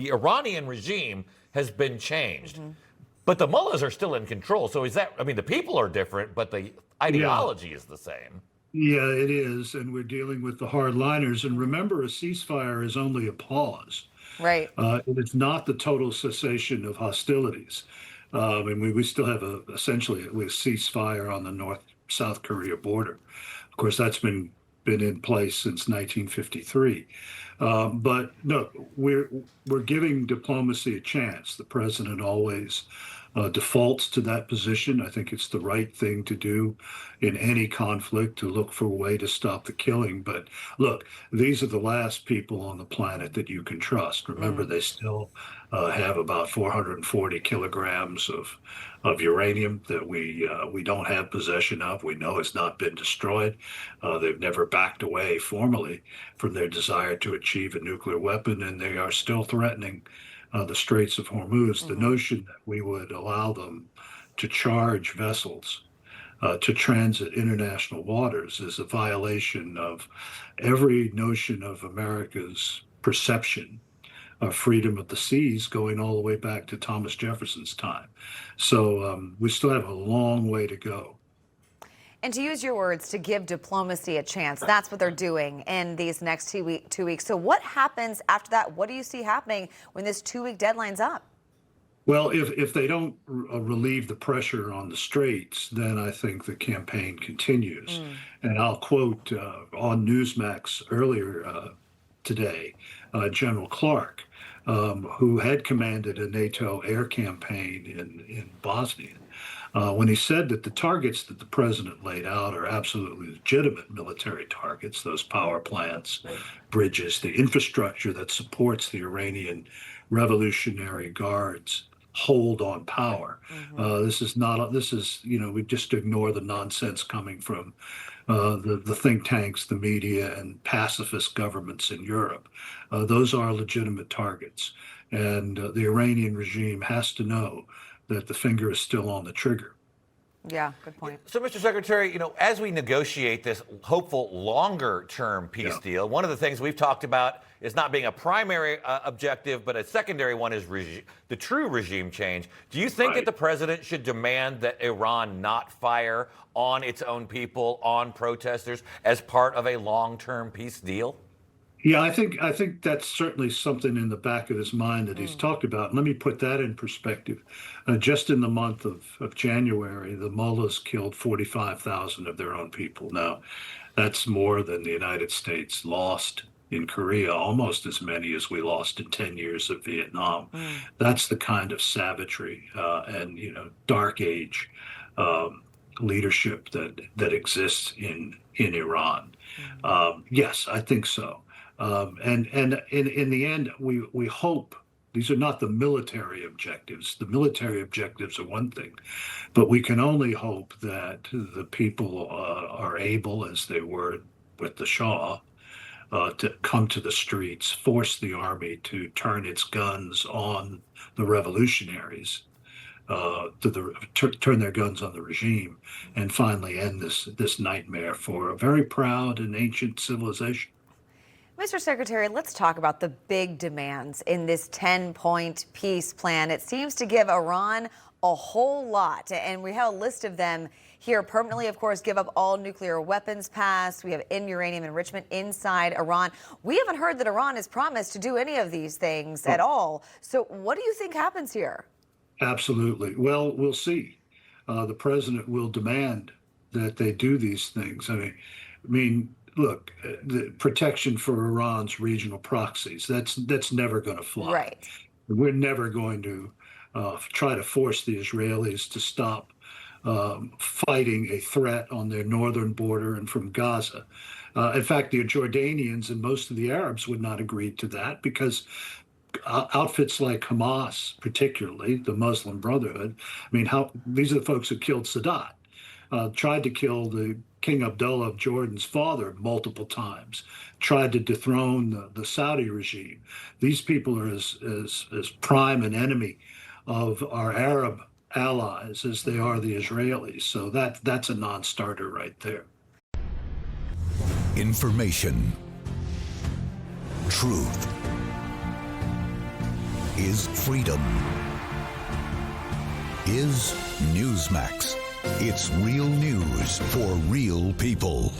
The Iranian regime has been changed, but the mullahs are still in control. So is that, I mean, the people are different, but the Yeah, ideology is the same. yeah, it is. And we're dealing with the hardliners. And remember, a ceasefire is only a pause. Right. It is not the total cessation of hostilities. And we still have essentially a ceasefire on the North-South Korea border. Of course, that's been in place since 1953. But no, we're giving diplomacy a chance. The president always defaults to that position. I think it's the right thing to do in any conflict, to look for a way to stop the killing. But look, these are the last people on the planet that you can trust. Remember, they still have about 440 kilograms of uranium that we don't have possession of. We know it's not been destroyed. They've never backed away formally from their desire to achieve a nuclear weapon, and they are still threatening the Straits of Hormuz. The notion that we would allow them to charge vessels to transit international waters is a violation of every notion of America's perception of freedom of the seas, going all the way back to Thomas Jefferson's time. So we still have a long way to go. And to use your words, to give diplomacy a chance, that's what they're doing in these next 2 weeks. So what happens after that? What do you see happening when this 2-week deadline's up? Well, if they don't relieve the pressure on the Straits, then I think the campaign continues. And I'll quote on Newsmax earlier today, General Clark, who had commanded a NATO air campaign in Bosnia, when he said that the targets that the president laid out are absolutely legitimate military targets, those power plants, bridges, the infrastructure that supports the Iranian Revolutionary Guard's hold on power. This is, we just ignore the nonsense coming from the think tanks, the media, and pacifist governments in Europe. Those are legitimate targets. And the Iranian regime has to know that the finger is still on the trigger. Yeah, good point. So, Mr. Secretary, as we negotiate this hopeful longer-term peace deal, one of the things we've talked about is not being a primary objective, but a secondary one is the true regime change. Do you think that the president should demand that Iran not fire on its own people, on protesters, as part of a long-term peace deal? Yeah, I think that's certainly something in the back of his mind that he's talked about. Let me put that in perspective. Just in the month of January, the mullahs killed 45,000 of their own people. Now, that's more than the United States lost in Korea, almost as many as we lost in 10 years of Vietnam. That's the kind of savagery and dark age leadership that exists in Iran. Yes, I think so. And in the end, we hope these are not the military objectives. The military objectives are one thing, but we can only hope that the people are able, as they were with the Shah, to come to the streets, force the army to turn its guns on the revolutionaries, turn their guns on the regime, and finally end this nightmare for a very proud and ancient civilization. Mr. Secretary, let's talk about the big demands in this 10-point peace plan. It seems to give Iran a whole lot, and we have a list of them here. Permanently, of course, give up all nuclear weapons pass. We have uranium enrichment inside Iran. We haven't heard that Iran has promised to do any of these things at all. So what do you think happens here? Absolutely. Well, we'll see. The president will demand that they do these things. I mean, look, the protection for Iran's regional proxies, that's never going to fly. Right. We're never going to try to force the Israelis to stop fighting a threat on their northern border and from Gaza. In fact, the Jordanians and most of the Arabs would not agree to that, because outfits like Hamas, particularly the Muslim Brotherhood, these are the folks who killed Sadat, tried to kill the King Abdullah of Jordan's father multiple times, tried to dethrone the Saudi regime. These people are as prime an enemy of our Arab allies as they are the Israelis. So that's a non-starter right there. Information, truth, is freedom. Is Newsmax. It's real news for real people.